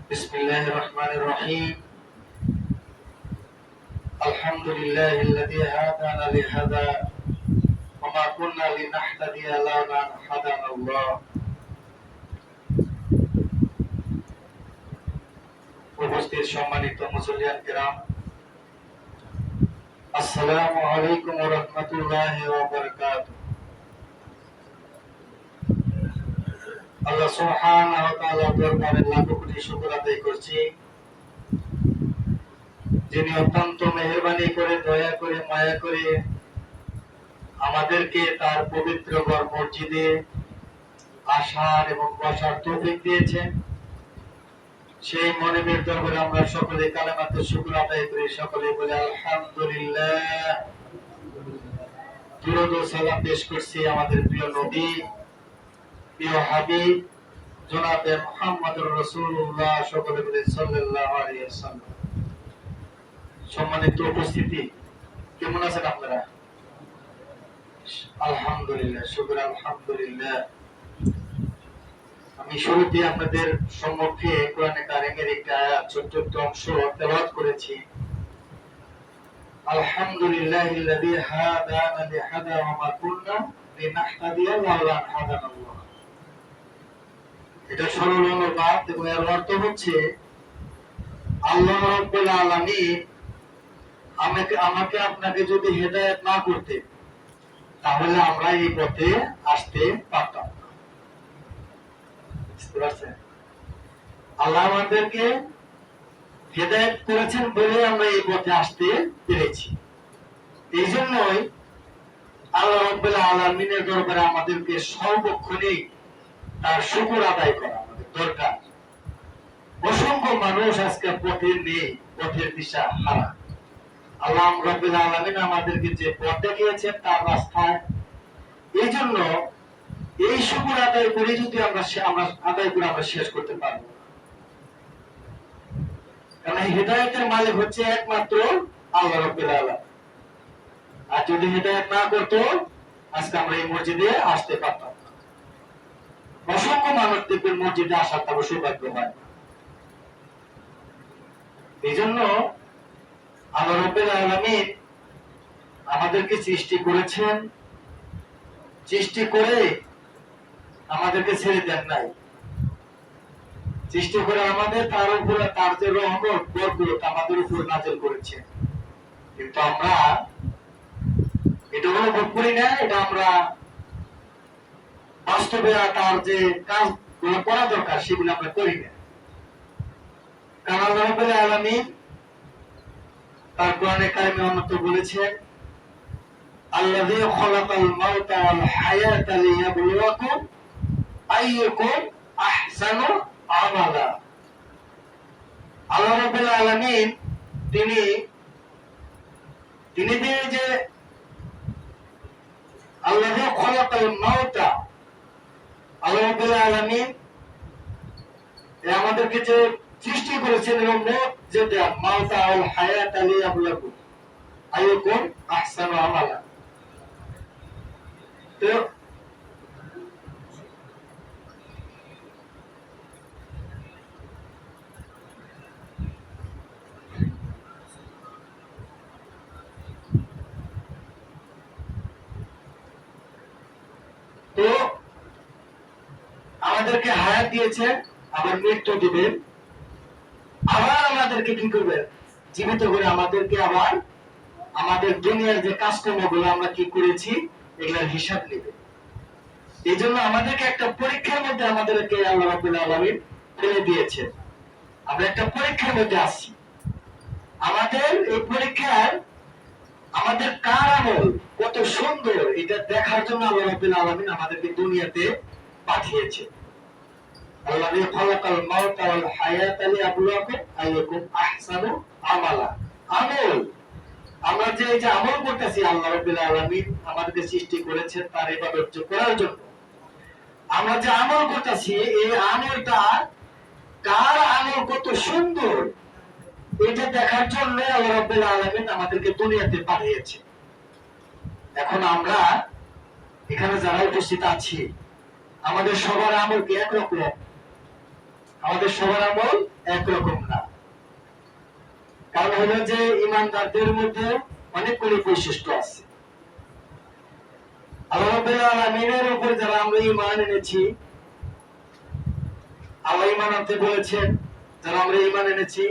بسم الله الرحمن الرحيم. الحمد لله الذي هدانا لهذا وما كنا لنهتدي لولا أن هدانا الله. উপস্থিত সম্মানিত মুসলিয়ান কিরাম, আসসালামু আলাইকুম ওয়া রাহমাতুল্লাহি ওয়া বারাকাতুহু। আল্লাহ সুবহানাহু ওয়া তাআলার দরবারে লাখ কোটি শুকর আদায় করছি, যিনি অত্যন্ত মেহেরবানি করে, দয়া করে, মায়া করে আমাদেরকে তার পবিত্র ঘর মসজিদে আসার এবং বসার তৌফিক দিয়েছেন। সেই মনিবের দরবারে আমরা সকলে কালেমাতে শুকর আদায় করি, সকলে বলে আলহামদুলিল্লাহ। দুরূদ ও সালাম পেশ করছি আমাদের প্রিয় নবী, প্রিয় হাবিব জনাবে মুহাম্মদুর রাসূলুল্লাহ, সকলে বলে সাল্লাল্লাহু আলাইহি ওয়াসাল্লাম। সম্মানিত উপস্থিতি, কেমন আছেন আপনারা? আলহামদুলিল্লাহ, শুকর আলহামদুলিল্লাহ। আমি শুরুতে আপনাদের সম্মুখে কোরআনে কারিমের একটি আয়াত, ছোট্ট একটি অংশ তেলাওয়াত করেছি। আলহামদুলিল্লাহিল্লাযী হাদানা লিহাদা ওয়া মা কুননা লিনাহতাদিয়া লাওলা আন হাদানাল্লাহ। এটা সরল অনুবাদ এবং এর অর্থ হচ্ছে আল্লাহ রাব্বুল আলামিন আমাকে আপনাকে যদি হেদায়েত না করতে, তাহলে আমরা এই পথে আসতে পারতাম না। আল্লাহ আমাদেরকে হেদায়েত করেছেন বলে আমরা এই পথে আসতে পেরেছি। এই জন্যই আল্লাহ রাব্বুল আলামিনের দরবারে আমাদেরকে সর্বক্ষণেই তার শুকর আদায় করা আমাদের দরকার। অসংখ্য মানুষ আজকে পথে নেই, পথের দিশা হারা। আল্লাহ রাব্বুল আলামিন আমাদেরকে যে পথ দেখিয়েছেন তার রাস্তায়, এই জন্য এই শুকর আদায় করে যদি আমরা আদায় করে আমরা শেষ করতে পারবো। কারণ হেদায়েতের মালিক হচ্ছে একমাত্র আল্লাহ রাব্বুল আলামিন। আর যদি হেদায়েত না করতো, আজকে আমরা এই মসজিদে আসতে পারতাম না। অসংখ্য মানুষ দেখবেন মসজিদে আসার তার সৌভাগ্য হয় না। এই জন্য আল্লাহ রাব্বুল আলামিন আমাদেরকে সৃষ্টি করেছেন, সৃষ্টি করে আমাদেরকে ছেড়ে দেন নাই। সৃষ্টি করে আমাদের তার উপরে তার যে রহমত বরকত আমাদের উপর নাযিল করেছেন। কিন্তু আমরা এটা অনুভব করি না, এটা আমরা বাস্তবে তার যে কাজগুলো করা দরকার সেগুলো আমরা করি না। কারণ আল্লাহ রাব্বুল আলামিন তার কোরআনে কারিমে অন্যত বলেছেন, আল্লাযী খালাকাল মাউতা ওয়াল হায়াতা লিয়াবলুয়াকুম আইয়ুকুম আহসানু আমালা। আল্লাহ রাব্বুল আলামিন তিনি যে আল্লাযী খালাকাল মাউতা, আল্লাহ রাব্বুল আলামিন আমাদেরকে যে সৃষ্টি করেছেন এবং মওত যে দেন, মাউতা ওয়াল হায়াতা লিয়াবলুয়াকুম আইয়ুকুম আহসানু আমালা। তো আমাদেরকে হায়াত দিয়েছেন, আবার মৃত্যু দিবেন, আবার আমাদেরকে কি করবেন? জীবিত করে আমাদেরকে আবার আমাদের দুনিয়ার যে কাজকর্মগুলো আমরা কি করেছি এগুলোর হিসাব নেবে। এই জন্য আমাদেরকে একটা পরীক্ষার মধ্যে আমাদেরকে আল্লাহ রাব্বুল আলামিন ফেলে দিয়েছেন। আমরা একটা পরীক্ষার মধ্যে আছি। আমাদের এই পরীক্ষায় আমাদের কার আমল কত সুন্দর এটা দেখার জন্য আল্লাহ রাব্বুল আলামিন আমাদেরকে দুনিয়াতে পাঠিয়েছে। আল্লাযী খালাকাল মাউতা ওয়াল হায়াতা লিয়াবলুয়াকুম আইয়ুকুম আহসানু আমালা। আমল, আমরা যে এই যে আমল করতেছি, আল্লাহ রাব্বুল আলামিন আমাদেরকে সৃষ্টি করেছেন তার ইবাদত করার জন্য। আমরা যে আমল করতেছি এই আমলটা কার আমল কত সুন্দর এটা দেখার জন্য আল্লাহ রাব্বুল আলামিন আমাদেরকে দুনিয়াতে পাঠিয়েছে। এখন আমরা এখানে যারা উপস্থিত আছি, আমাদের সবার আমল কি একরকম? আমাদের সবার আমল একরকম না। কারণ হলো যে ইমানদারদের মধ্যে অনেকগুলি বৈশিষ্ট্য আছে। আল্লাহ রাব্বুল আলামিনের উপর যারা আমরা ঈমান এনেছি, আল্লাহ ঈমান আনতে বলেছেন, যারা আমরা ঈমান এনেছি,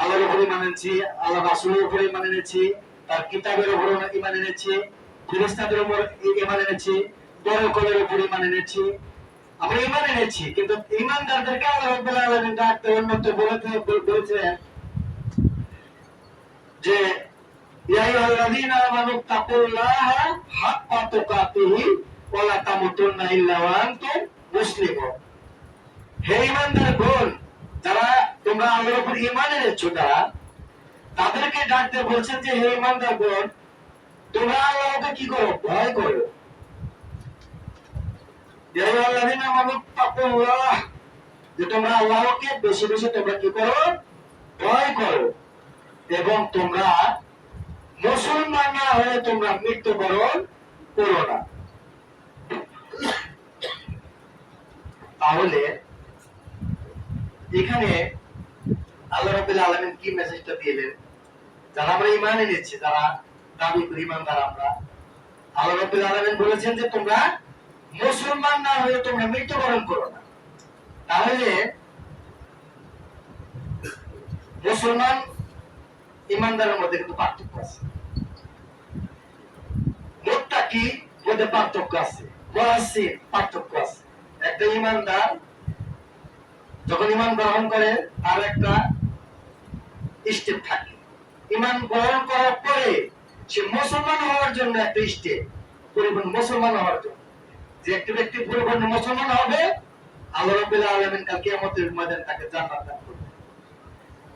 আল্লাহর উপর ঈমান এনেছি, আল্লাহ রাসূলের উপর ঈমান এনেছি, তার কিতাবের উপর ঈমান এনেছি, ফেরেশতাদের উপর ঈমান এনেছি, পরকালের উপর ঈমান এনেছি, আমরা ঈমান এনেছি। কিন্তু ঈমানদারদেরকে আল্লাহ রাব্বুল আলামিন ডাকতে অন্যত্র বলেছেন যে ইয়া আইয়ুহাল্লাযীনা আমানু তাকুল্লাহা হাক্কা তুকাতিহি ওয়া লা তামুতুন্না ইল্লা ওয়া আনতুম মুসলিমুন। হে ঈমানদারগণ, যারা তোমরা আল্লাহর উপর ঈমান এনেছো, তাদেরকে ডাকতে বলছেন যে হে ঈমানদারগণ, তোমরা আল্লাহকে কি করো? ভয় করো। ইয়া আইয়ুহাল্লাযীনা আমানু তাকুল্লাহ, যে তোমরা আল্লাহকে বেশি বেশি তোমরা কি করো? ভয় করো। এবং তোমরা মুসলমান না হয়ে তোমরা মৃত্যুবরণ করো না। তাহলে এখানে আল্লাহ রাব্বুল আলামিন কি মেসেজটা দিলেন? যারা আমরা ঈমান এনেছি, যারা দাবি করি ঈমানদার আমরা, আল্লাহ রাব্বুল আলামিন বলেছেন যে তোমরা মুসলমান না হয়ে তোমরা মৃত্যুবরণ করো না। তাহলে মুসলমান ঈমানদারের মধ্যে কিন্তু পার্থক্য আছে, মুত্তাকি মধ্যে পার্থক্য আছে, মুহসিন পার্থক্য আছে। একটা ঈমানদার যখন ঈমান গ্রহণ করে তার একটা স্টেপ থাকে, ঈমান গ্রহণ করার পরে সে মুসলমান হওয়ার জন্য একটা স্টেপ, পরিপূর্ণ মুসলমান হওয়ার জন্য যে একটা ব্যক্তি পরিপূর্ণ মুসলমান হবে, আল্লাহ রাব্বুল আলামিন কাল কিয়ামতের ময়দানে তাকে জান্নাত দান করবে।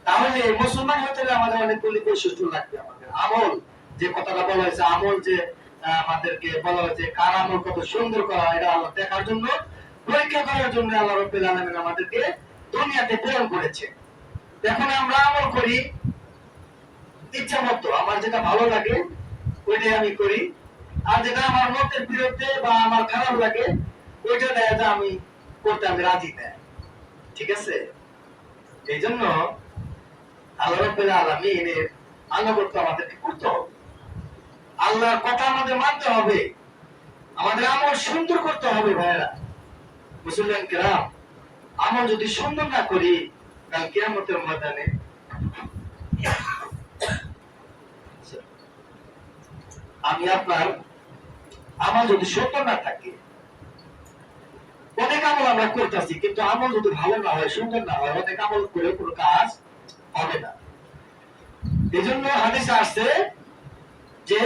তাহলে মুসলমান হতে হলে আমাদের অনেকগুলি বৈশিষ্ট্য লাগবে। আমাদের আমল, যে কথাটা বলা হয়েছে, আমল যে আমাদেরকে বলা হয়েছে কার আমল কত সুন্দর করা, এটা আল্লাহ দেখার জন্য, পরীক্ষা করার জন্য আল্লাহ রাব্বুল আলামিন আমাদেরকে দুনিয়াতে প্রেরণ করেছে। এখন আমরা আমল করি ইচ্ছা মতো, আমার যেটা ভালো লাগে ওইটাই আমি করি, আর যেটা আমার মতের বিরুদ্ধে বা আমার খারাপ লাগে ওইটা দেখা যায় আমি করতে আমি রাজি না। ঠিক আছে? এই জন্য আল্লাহ রাব্বুল আলামিনের আনুগত্য আমাদেরকে করতে হবে, আল্লাহর কথা আমাদের মানতে হবে, আমাদের আমল সুন্দর করতে হবে। ভাইরা মুসলমান কিরাম, আমল যদি সুন্দর না করি, কাল কিয়ামতের ময়দানে আমি আপনার আমল যদি সুন্দর না থাকে, অনেক আমল আমরা করতেছি কিন্তু আমল যদি ভালো না হয়, সুন্দর না হয়, অনেক আমল করে কোনো কাজ হবে না। এই জন্য হাদিসে আসছে যে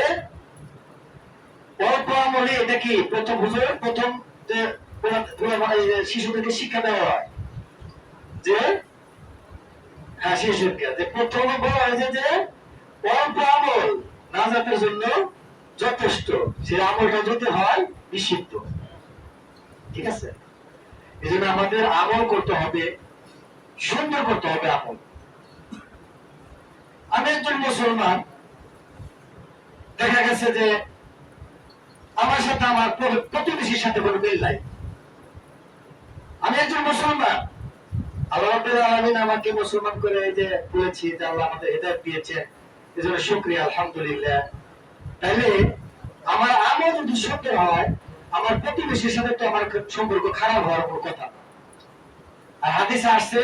অল্প আমলে, এটা কি প্রথম হুজুর প্রথম যে শিশুদেরকে শিক্ষা দেওয়া হয় যে, হ্যাঁ শিশুকে যে প্রথম বলা হয়েছে যে অল্প আমল নাজাতের জন্য যথেষ্ট, সেই আমলটা যদি হয় নিষিদ্ধ। ঠিক আছে? এই জন্য আমাদের আমল করতে হবে, সুন্দর করতে হবে আমল। আমি একজন মুসলমান, দেখা গেছে যে আমার সাথে আমার প্রতিবেশীর সাথে কোনো মিল নাই। আমি একজন মুসলমান, আল্লাহ রাব্বুল আলামিন আমাকে মুসলমান করে যে বলেছি, যে আল্লাহ আমাদের হিদায়াত দিয়েছে, এজন্য শুকরিয়া, আলহামদুলিল্লাহ। তাইলে আমার আমল যদি সুন্দর হয়, আমার প্রতিবেশীর সাথে তো আমার সম্পর্ক খারাপ হওয়ার কোনো কথা না। আর হাদিসে আসছে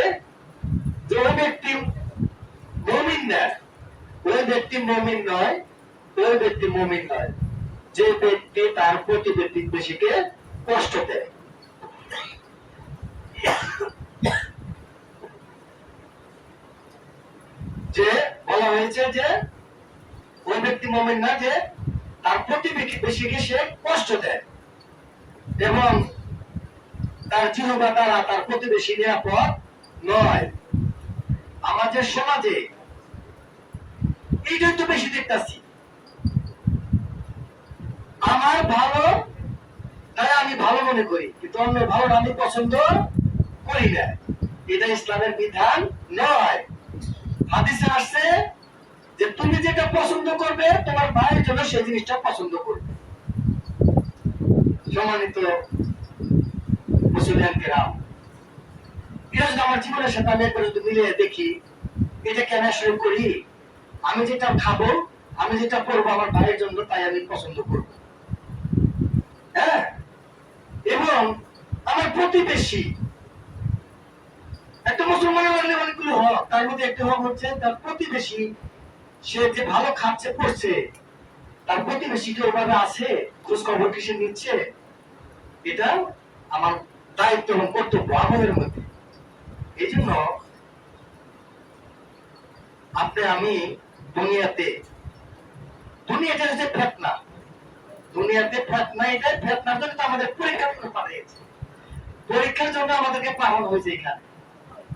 যে ওই ব্যক্তি মুমিন না, ওই ব্যক্তি মুমিন নয়, ওই ব্যক্তি মুমিন নয় যে ব্যক্তি তার প্রতিবেশীকে কষ্ট দেয়। যে বলা হয়েছে যে ওই ব্যক্তি মুমিন না যে তার প্রতিবেশীকে সে কষ্ট দেয় এবং তার জিহ্বা দ্বারা তার প্রতিবেশী নিরাপদ নয়। আমাদের সমাজে এইটা তো বেশি দেখতেছি, আমার ভালো তাই আমি ভালো মনে করি, কিন্তু অন্যের ভালোটা আমি পছন্দ করি না। এটা ইসলামের বিধান নয়। হাদিসে আসছে যে তুমি যেটা পছন্দ করবে তোমার ভাইয়ের জন্য সেই জিনিসটা পছন্দ করবে। সম্মানিত মুসলমান কিরাম, এটা যদি আমার জীবনের সাথে আমি একবার যদি মিলিয়ে দেখি, এটা কেন আসলে করি? আমি যেটা খাবো, আমি যেটা পরবো আমার ভাইয়ের জন্য, তাই আমি পছন্দ করব। হ্যাঁ, এবং আমার প্রতিবেশী, একটা মুসলমানের অনেকগুলো হক, তার মধ্যে একটা হক হচ্ছে তার প্রতিবেশী, সে যে ভালো খাচ্ছে পড়ছে, তার প্রতিবেশী কি ওভাবে আছে, খোঁজ খবর কি সে নিচ্ছে? এটা আমার দায়িত্ব এবং কর্তব্য আমলের মধ্যে। এই জন্য আপনি আমি দুনিয়াতে, দুনিয়াটা হচ্ছে ফেতনা, দুনিয়াতে ফেতনা, এটা ফেতনার জন্য তো আমাদের পরীক্ষার জন্য পাঠিয়েছে, পরীক্ষার জন্য আমাদেরকে পাঠানো হয়েছে এখানে।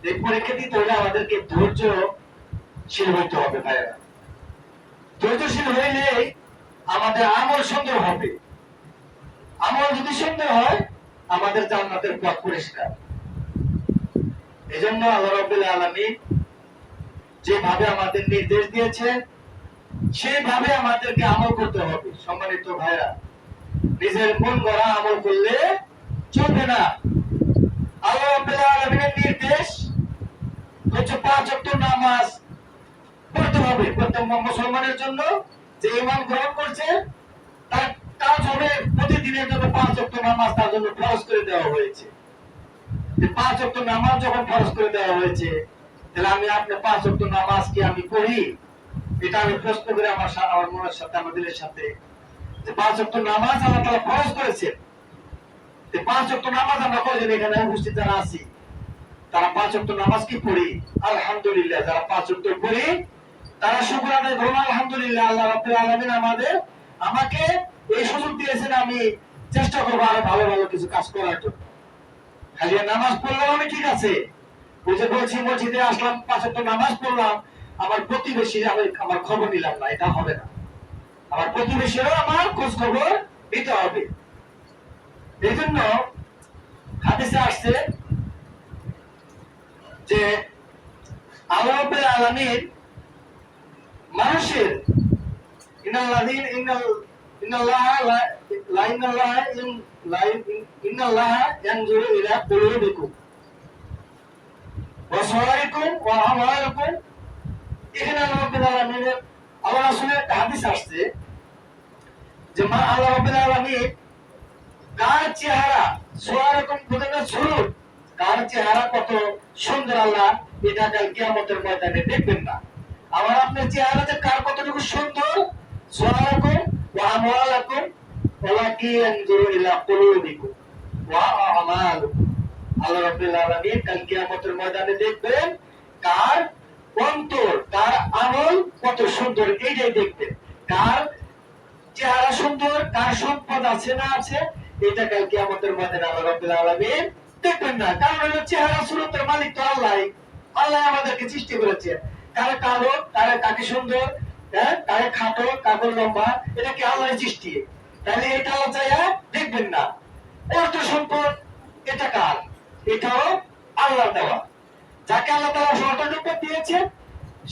এই পরীক্ষা দিতে হলে আমাদেরকে ধৈর্যশীল হইতে হবে ভাইয়েরা। ধৈর্যশীল হইলে আমাদের আমল সুন্দর হবে। আমল যদি সুন্দর হয়, আমাদের জান্নাতের পথ পরিষ্কার। এজন্য আল্লাহ রাব্বুল আলামিন যেভাবে আমাদের নির্দেশ দিয়েছেন, সেইভাবে আমাদেরকে আমল করতে হবে। সম্মানিত ভাইরা, নিজের মন গড়া আমল করলে চলবে না। আল্লাহ রাব্বুল আলামিনের নির্দেশ হচ্ছে 5 ওয়াক্ত নামাজ পড়তে হবে প্রত্যেক মুসলমানের জন্য। যে ঈমান গ্রহণ করছে তার কাজ হবে প্রতিদিনের জন্য 5 ওয়াক্ত নামাজ তার জন্য ফরজ করে দেওয়া হয়েছে। 5 ওয়াক্ত নামাজ যখন ফরজ করে দেওয়া হয়েছে, তাহলে আমি আপনি 5 ওয়াক্ত নামাজ কি আমি পড়ি? এটা আমি প্রশ্ন করে আমার মনের সাথে, আমার দিলের সাথে, যে 5 ওয়াক্ত নামাজ আল্লাহ তাআলা ফরজ করেছেন, 5 ওয়াক্ত নামাজ আমরা কয়জন এখানে উপস্থিত যারা আছি, তারা 5 ওয়াক্ত নামাজ কি পড়ি? আলহামদুলিল্লাহ। যারা 5 ওয়াক্ত পড়ি তারা শুকর আদায় করুন আলহামদুলিল্লাহ। আল্লাহ রাব্বুল আলামিন আমাকে এই সুযোগ দিয়েছেন, আমি চেষ্টা করব আরো ভালো ভালো কিছু কাজ করার জন্য। খালি নামাজ পড়লাম আমি, ঠিক আছে, ওই যে বলছি মসজিদে আসলাম 5 ওয়াক্ত নামাজ পড়লাম, আমার প্রতিবেশী আমার খবর নিলাম না, এটা হবে না। আমার প্রতিবেশীরও আমার খোঁজ খবর নিতে হবে। এই জন্য হাদিসে আসছে যে আল্লাহ রাব্বুল আলামিন মানুষের ইয়ানজুরু ইলা কুলুবিকুম ওয়া সাওয়ারিকুম ওয়া আমালিকুম। এখানে আল্লাহ রাব্বুল আলামিনের, আল্লাহ রাসূলের একটা হাদিস আসছে যে আল্লাহ রাব্বুল আলামিন কার চেহারা, সাওয়ারিকুম বুঝানো সুরুত, কার চেহারা কত সুন্দর আল্লাহ এটা কাল কিয়ামতের ময়দানে দেখবেন না। আমার আপনার চেহারাতে কার কতটুকু সুন্দর, সাওয়ারিকুম ওয়া আমালিকুম ওয়ালাকিন ইয়ানজুরু ইলা কুলুবিকুম ওয়া আমালিকুম। আল্লাহ রাব্বুল আলামিন কাল কিয়ামতের ময়দানে দেখবেন কার অন্তর, কার আমল কত সুন্দর, এইটাই দেখবেন। কার চেহারা সুন্দর, কার সম্পদ আছে না আছে, এটা কাল কিয়ামতের ময়দানে আল্লাহ রাব্বুল আলামিন দেখবেন না। কারণ হলো চেহারা সুরতের মালিক তো আল্লাহ। আল্লাহ আমাদেরকে সৃষ্টি করেছেন, কারে কালো, কাকে সুন্দর, হ্যাঁ, কারে খাটো, কাকে লম্বা, এটা কি আল্লাহর সৃষ্টি? তাহলে এটা আল্লাহ চাইয়া দেখবেন না। অর্থ সম্পদ এটা কার? এটাও আল্লাহ দেওয়া। যাকে আল্লাহ তাআলা সর্বটুকু দিয়েছে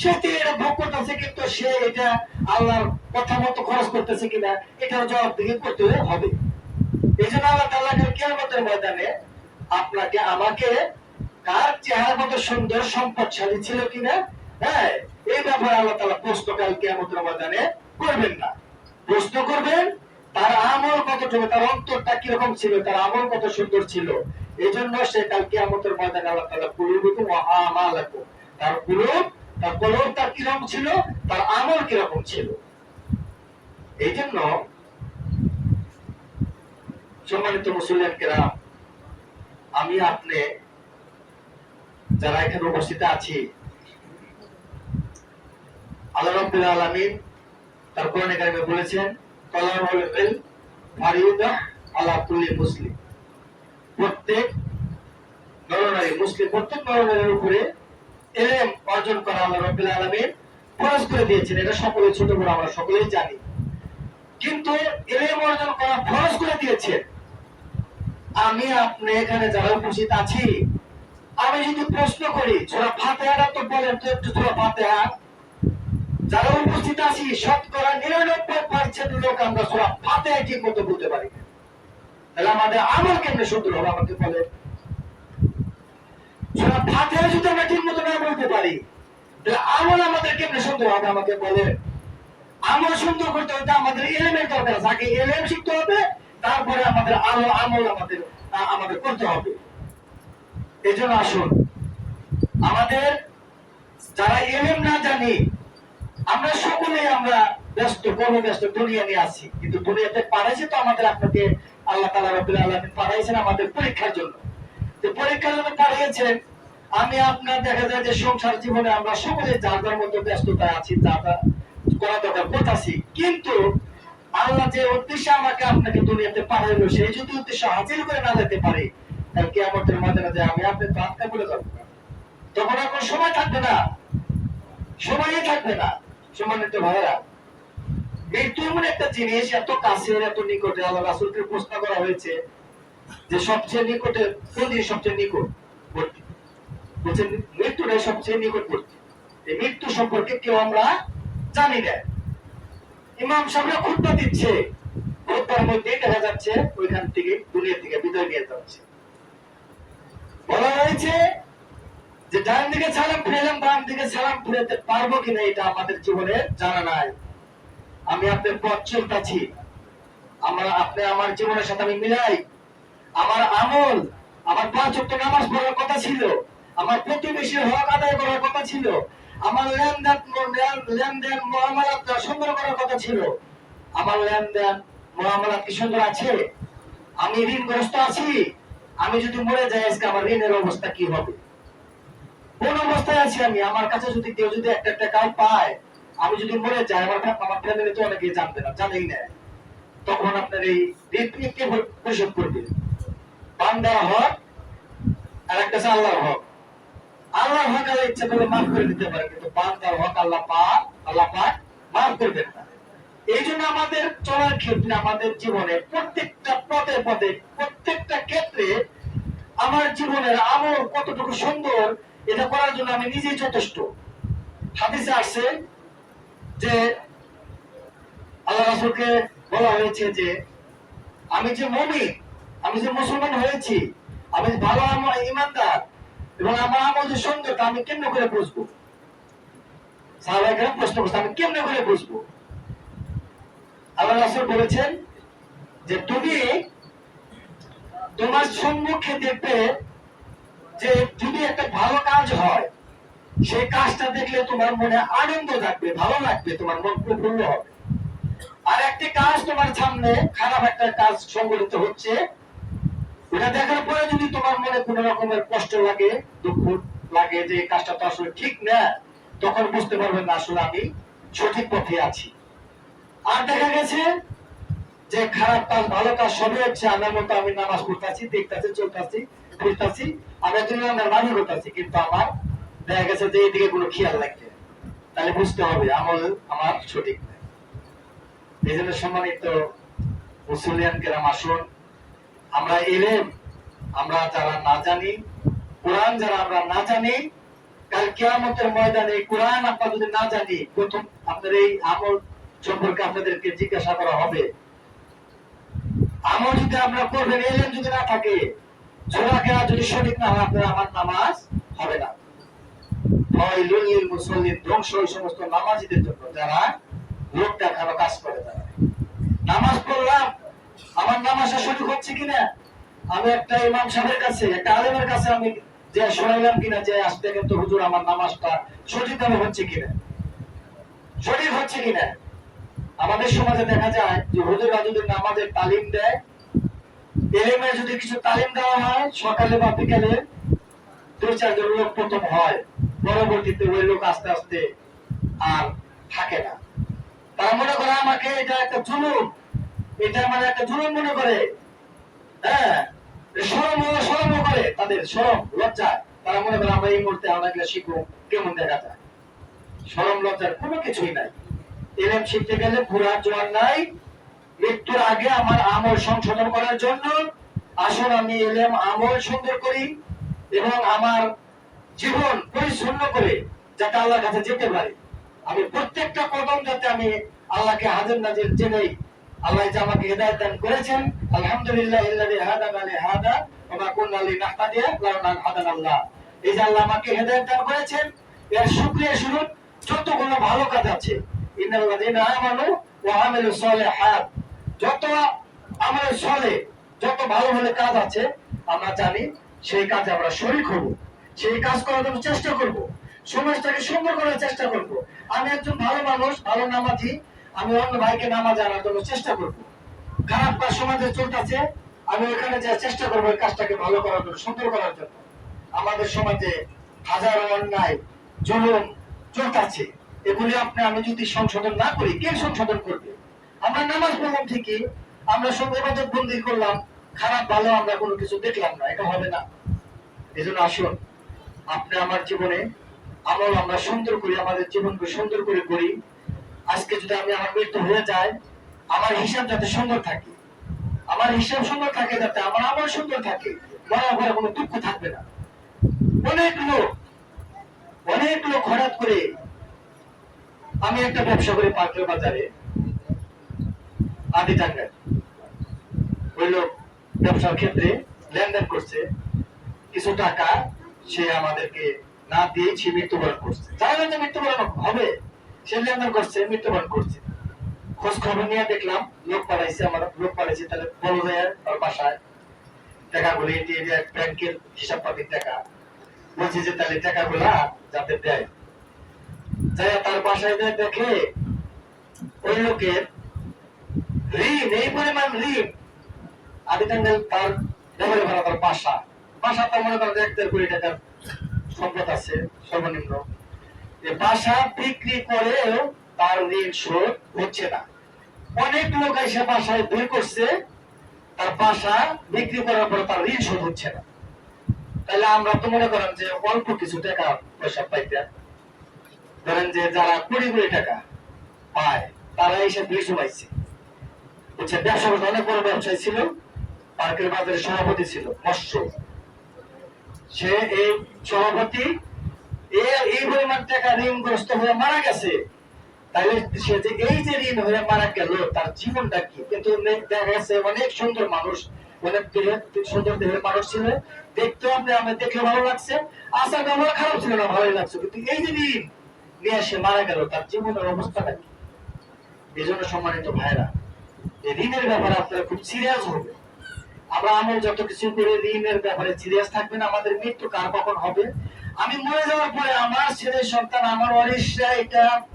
সে এটা ভোগ করতেছে, কিন্তু সে এটা আল্লাহর কথা মতো খরচ করতেছে কিনা এটার জবাবদিহি করতে হবে। এই জন্য আল্লাহ তাআলা কিয়ামতের ময়দানে আপনাকে আমাকে কার চেহারা কত সুন্দর, সম্পদশালী ছিল কিনা, হ্যাঁ, এই ব্যাপারে আল্লাহ তাআলা প্রশ্ন কাল কিয়ামতের ময়দানে করবেন না। প্রশ্ন করবেন তার আমল কতটুকু, তার অন্তরটা কিরকম ছিল, তার আমল কত সুন্দর ছিল। এই জন্য সে কাল কিয়ামতের ময়দানে আল্লাহ তাআলা কুলুবুকুম ওয়া আমালাকুম, তার কুলুব, তার কলব তার কিরকম ছিল, তার আমল কিরকম ছিল। এই জন্য সম্মানিত মুসলিম কিরাম, আমি আপনি যারা এখানে উপস্থিত আছি, আল্লাহ রাব্বুল আলামিন তার কোরআনে কারিমে বলেছেন তালাবুল ইলম ফারিদা আলা কুল্লি মুসলিম। প্রত্যেক নরনারী, মুসলিম প্রত্যেক নরনারীর উপরে ইলম অর্জন করা আল্লাহ রাব্বুল আলামিন ফরজ করে দিয়েছেন। এটা সকলে ছোট বড় আমরা সকলেই জানি। কিন্তু ইলম অর্জন করা ফরজ করে দিয়েছেন। আমি আপনি এখানে যারা উপস্থিত আছি, আমি যদি প্রশ্ন করি সূরা ফাতিহাটা তো বলেন তো একটু, সূরা ফাতিহা যারা উপস্থিত আছি শতকরা 99% লোক আমরা সূরা ফাতিহা ঠিক মতো বলতে পারি না। তাহলে আমাদের আমল কেমনে সুন্দর হবে আমাকে বলেন। সূরা সুরা ফাতিহা যদি আমরা ঠিক মতো না বলতে পারি, তাহলে আমল আমাদের কেমনে সুন্দর হবে? আমাকে বলে। আমল সুন্দর করতে হলে আমাদের ইলমের দরকার আছে। আগে ইলম শিখতে হবে, তারপরে আমাদের আমল আমাদের করতে হবে। এই জন্য আসুন, আমাদের যারা ইলম না জানি, আমরা সকলেই আমরা ব্যস্ত, কর্মব্যস্ত, দুনিয়া নিয়ে আছি। কিন্তু দুনিয়াতে পাঠাইছে তো আমাদের, আপনাকে আল্লাহ তাআলা রাব্বুল আলামিন পাঠাইছেন আমাদের পরীক্ষার জন্য। তো পরীক্ষার জন্য পাঠিয়েছেন। আমি আপনার দেখা যায় যে সংসার জীবনে আমরা সকলে যার যার মধ্যে ব্যস্ততায় আছি, যা যা করা দরকার করতেছি, কিন্তু আল্লাহ যে উদ্দেশ্যে আমাকে আপনাকে দুনিয়াতে পাঠাইলো, সেই যদি উদ্দেশ্য হাসিল করে না যেতে পারে, তাহলে কিয়ামতের ময়দানে আমি আপনি বাঁকা বলে যাবো, তখন আর কোনো সময় থাকবে না, সময়ই থাকবে না। সম্মানিত ভাইরা, মৃত্যু এমন একটা জিনিস, এত কাছের, এত নিকটে। আল্লাহ রাসূলকে প্রশ্ন করা হয়েছে যে সবচেয়ে নিকটে কোন জিনিস সবচেয়ে নিকটবর্তী? বলছেন মৃত্যুটাই সবচেয়ে নিকটবর্তী। এই মৃত্যু সম্পর্কে কেউ আমরা জানি না। ইমাম সাহেবরা খুতবা দিচ্ছে, খুতবার মধ্যে দেখা যাচ্ছে ওইখান থেকে দুনিয়া থেকে বিদায় নিয়ে যাচ্ছে। বলা হয়েছে যে ডান দিকে সালাম ফিরালাম, বাম দিকে সালাম ফিরাতে পারবো কিনা এটা আমাদের জীবনে জানা নাই। আমি আপনার পথ চলতেছি, আপনি আমার জীবনের সাথে আমি মিলাই। আমার আমল, আমার 5 ওয়াক্ত নামাজ পড়ার কথা ছিল, আমার প্রতিবেশীর হক আদায় করার কথা ছিল, আমার লেনদেন মুআমালাত সুন্দর করার কথা ছিল। আমার লেনদেন মুআমালাত কি সুন্দর আছে? আমি ঋণগ্রস্ত আছি। আমি যদি মরে যাই আজকে, আমার ঋণের অবস্থা কি হবে? কোন অবস্থায় আছি আমি? আমার কাছে যদি কেউ যদি একটা টাকা পায়, আমি যদি মরে যাই, আমার ফ্যামিলি তো অনেকেই জানবে না, জানেই না। তখন আপনার এই ঋণ কে পরিশোধ করবে? বান্দার হক আর একটা আল্লাহর হক। আল্লাহর হক আল্লাহ ইচ্ছা করলে মাফ করে দিতে পারে, কিন্তু বান্দার হক আল্লাহ পাক মাফ করবেন না। এই জন্য আমাদের চলার ক্ষেত্রে, আমাদের জীবনে প্রত্যেকটা পদে পদে, প্রত্যেকটা ক্ষেত্রে আমার জীবনের আমল কতটুকু সুন্দর, এটা করার জন্য আমি নিজেই যথেষ্ট। হাদিসে আসছে যে আল্লাহ রাসূলকে বলা হয়েছে যে আমি যে মুমিন, আমি যে মুসলমান হয়েছি, আমি ভালো ইমানদার, এবং আমার আমল যে সুন্দর, তা আমি কেমনে করে বুঝবো? সাহাবায়ে কেরাম প্রশ্ন করছে, আমি কেমনে করে বুঝবো? আল্লাহ রাসূল বলেছেন যে তুমি তোমার সম্মুখে দেখবে যে যদি একটা ভালো কাজ হয়, সেই কাজটা দেখলে তোমার মনে আনন্দ থাকবে, ভালো লাগবে, তোমার মন প্রফুল্ল হবে। আর একটি কাজ তোমার সামনে খারাপ একটা কাজ সংঘটিত হচ্ছে, ওটা দেখার পরে যদি তোমার মনে কোন রকমের কষ্ট লাগে, দুঃখ লাগে যে এই কাজটা তো আসলে ঠিক না, তখন বুঝতে পারবেন না আসলে আমি সঠিক পথে আছি। আর দেখা গেছে যে খারাপ কাজ ভালো কাজ সবই হচ্ছে, আমার মতো আমি নামাজ পড়তেছি, দেখতেছি, চলতেছি, ঘুরতেছি, আমি দুনিয়ার দাবি করতেছি, কিন্তু আমার দেখা গেছে যে এইদিকে কোনো খেয়াল রাখবে, তাহলে বুঝতে হবে আমল আমার সঠিক না। এই জন্য সম্মানিত মুসলিয়ান কেরাম, আসুন আমরা ইলম, আমরা যারা না জানি, কোরআন যারা আমরা না জানি, কাল কিয়ামতের ময়দানে কোরআন আমরা যদি না জানি, প্রথম আপনার এই আমল সম্পর্কে আপনাদেরকে জিজ্ঞাসা করা হবে। আমল যদি আমরা করবেন, ইলম যদি না থাকে, সূরা কেরাত যদি সঠিক না হয়, আপনার আমার নামাজ হবে না। ফাওয়াইলুল লিল মুসাল্লিন, ধ্বংস ওই সমস্ত নামাজীদের জন্য যারা লোক দেখানো কাজ করে। তারা নামাজ পড়লাম, আমার নামাজটা সঠিক হচ্ছে কিনা, আমি একটা ইমাম সাহেবের কাছে, একটা আলেমের কাছে আমি যে শোনাইলাম কিনা, যে আসতে কিন্তু হুজুর আমার নামাজটা সঠিকভাবে হচ্ছে কিনা, সঠিক হচ্ছে কিনা। আমাদের সমাজে দেখা যায় যে হুজুররা যদি নামাজের তালিম দেয়, ইলমের যদি কিছু তালিম দেওয়া হয় সকালে বা বিকালে, 2-4 জন লোক প্রথম হয়, পরবর্তীতে ওই লোক আস্তে আস্তে আর থাকে না। তারা মনে করে আমাকে এটা একটা জুলুম, এটা মানে একটা জুলুম মনে করে, হ্যাঁ, শরম করে, তাদের শরম লজ্জা, তারা মনে করে আমরা এই মুহূর্তে আমরা শিখবো কেমন দেখা যায়। শরম লজ্জার কোনো কিছুই নাই। ইলম শিখতে গেলে ঘোরার জোয়ার নাই। মৃত্যুর আগে আমার আমল সংশোধন করার জন্য আসুন আমি ইলম আমল সুন্দর করি, এবং আমার জীবন পরিচ্ছন্ন করে যাতে আল্লাহর কাছে যেতে পারি। আমি প্রত্যেকটা কদম যাতে আমি আল্লাহকে হাজির নাজির জেনেই, আল্লাহ যে আমাকে হেদায়েত দান করেছেন, আলহামদুলিল্লাহ ইল্লাযী হাদানা লিহাদা ওয়া মা কুন্না লিনাহতাদিয়া লাউলা আন হাদানাল্লাহ। এই যে আল্লাহ আমাকে হেদায়েত দান করেছেন, এর শুকরিয়া স্বরূপ যতগুলো ভালো কাজ আছে, ইন্নাল্লাযীনা আমানু ওয়া আমিলুস সালিহাত, যত আমল সালেহ, যত ভালো ভালো কাজ আছে আমরা জানি, সেই কাজে আমরা শরীক হব, সেই কাজ করার জন্য চেষ্টা করব, সমাজটাকে সুন্দর করার চেষ্টা করব। আমি একজন ভালো মানুষ, ভালো নামাজি, আমি অন্য ভাইকে নামাজ আনার জন্য চেষ্টা করব। খারাপ কাজ সমাজে চলতেছে, আমি ওখানে যে চেষ্টা করবো এই কাজটাকে ভালো করার জন্য, সুন্দর করার জন্য। আমাদের সমাজে হাজারো অন্যায় জুলুম চলতেছে, এগুলি আমি যদি সংশোধন না করি, কে সংশোধন করবে? আমরা নামাজ পড়লাম ঠিকই, আমরা সব ইবাদত বন্দী করলাম, খারাপ ভালো আমরা কোনো কিছু দেখলাম না, এটা হবে না। এজন্য আসুন, আপনি আমার জীবনে আমল আমরা সুন্দর করি, আমাদের জীবনকে সুন্দর করে করি। আজকে যদি আমার মৃত্যু হয়ে যায়, আমার হিসাব যাতে সুন্দর থাকে, আমার হিসাব সুন্দর থাকে, যাতে আমার আমল সুন্দর থাকে, মরার পরে কোনো দুঃখ থাকবে না। অনেক লোক হঠাৎ করে, আমি একটা ব্যবসা করি পার্কের বাজারে, আদি টাঙ্গাই, ওই লোক ব্যবসার ক্ষেত্রে লেনদেন করছে কিছু টাকা, সে আমাদেরকে না দিয়ে সে মৃত্যুবরণ করছে, জানেন যে মৃত্যুবরণ হবে, সে লেনদেন করছে, মৃত্যুবরণ করছে। খোঁজ খবর নিয়ে দেখলাম, লোক পাঠাইছে, আমার লোক পাঠাইছে, তাহলে বলো যায় তার বাসায় টাকাগুলো, ব্যাংকের হিসাব পাতির টাকা, বলছে যে তাহলে টাকাগুলা যাতে দেয়। যাই তার বাসায় যায়, দেখে ওই লোকের ঋণ, এই পরিমাণ ঋণ, আদি টাঙ্গাইল তার ব্যবহারে ভাড়া, তার বাসা তো মনে করেন 1-1.5 কোটি টাকার সম্পদ আছে সর্বনিম্ন। বাসা বিক্রি করেও তার ঋণ শোধ হচ্ছে না। অনেক লোক এসে বাসায় ভিড় করছে, তার বাসা বিক্রি করার পরে তার ঋণ শোধ হচ্ছে না। তাহলে আমরা তো মনে করেন যে অল্প কিছু টাকা পয়সা পাইতে, ধরেন যে যারা 20 টাকা পায়, তারা এসে ভিড় জমাইছে, বুঝছেন? ব্যবসা করতে অনেক বড় ব্যবসায়ী ছিল, পার্কের বাজারের সভাপতি ছিল, মৎস্য, সে এই সভাপতি এই পরিমাণ টাকা ঋণগ্রস্ত হয়ে মারা গেছে। তাহলে সে যে এই যে ঋণ হয়ে মারা গেল, তার জীবনটা কি? কিন্তু দেখা গেছে অনেক সুন্দর মানুষ, অনেক সুন্দর দেহের মানুষ ছিল, দেখতে আমি দেখলে ভালো লাগছে, আচার ব্যবহার খারাপ ছিল না, ভালোই লাগছে, কিন্তু এই যে ঋণ নিয়ে সে মারা গেল, তার জীবনের অবস্থাটা কি? এই জন্য সম্মানিত ভাইরা, এই ঋণের ব্যাপারে আপনারা খুব সিরিয়াস হবে। আমরা আমল যত কিছু করে ঋণের ব্যাপারে সিরিয়াস থাকবেন। আমাদের মৃত্যু কার কখন হবে, আমি মরে যাওয়ার পরে আমার ছেলে সন্তান, আমার ওয়ারিশরা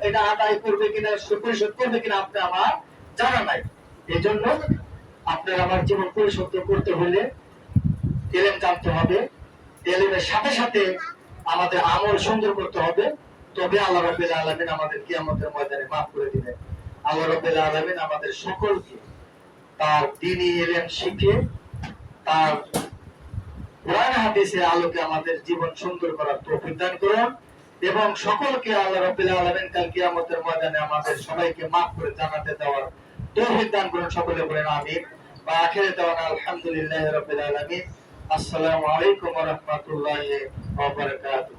এটা আদায় করবে কিনা, পরিশোধ করবে কিনা, আপনি আমার জানা নাই। এই জন্য আপনার আমার জীবন পরিশোধ করতে হলে এলেম জানতে হবে, এলেমের সাথে সাথে আমাদের আমল সুন্দর করতে হবে, তবে আল্লাহ রাব্বুল আলামিন আমাদের কিয়ামতের ময়দানে মাফ করে দিবেন। আল্লাহ রাব্বুল আলামিন আমাদের সকলকে তার দ্বীনি ইলম শিখে, তার কোরআন হাদিসের আলোকে আমাদের জীবন সুন্দর করার তৌফিক দান করুন, এবং সকলকে আল্লাহ রাব্বুল আলামিন কাল কিয়ামতের ময়দানে আমাদের সবাইকে মাফ করে জান্নাতে দেওয়ার তৌফিক দান করুন। সকলে বলেন আমিন। ওয়া আখিরু দাওয়ানা আলহামদুলিল্লাহি রাব্বিল আলামিন। আসসালামু আলাইকুম ওয়া রাহমাতুল্লাহি ওয়া বারাকাতুহু।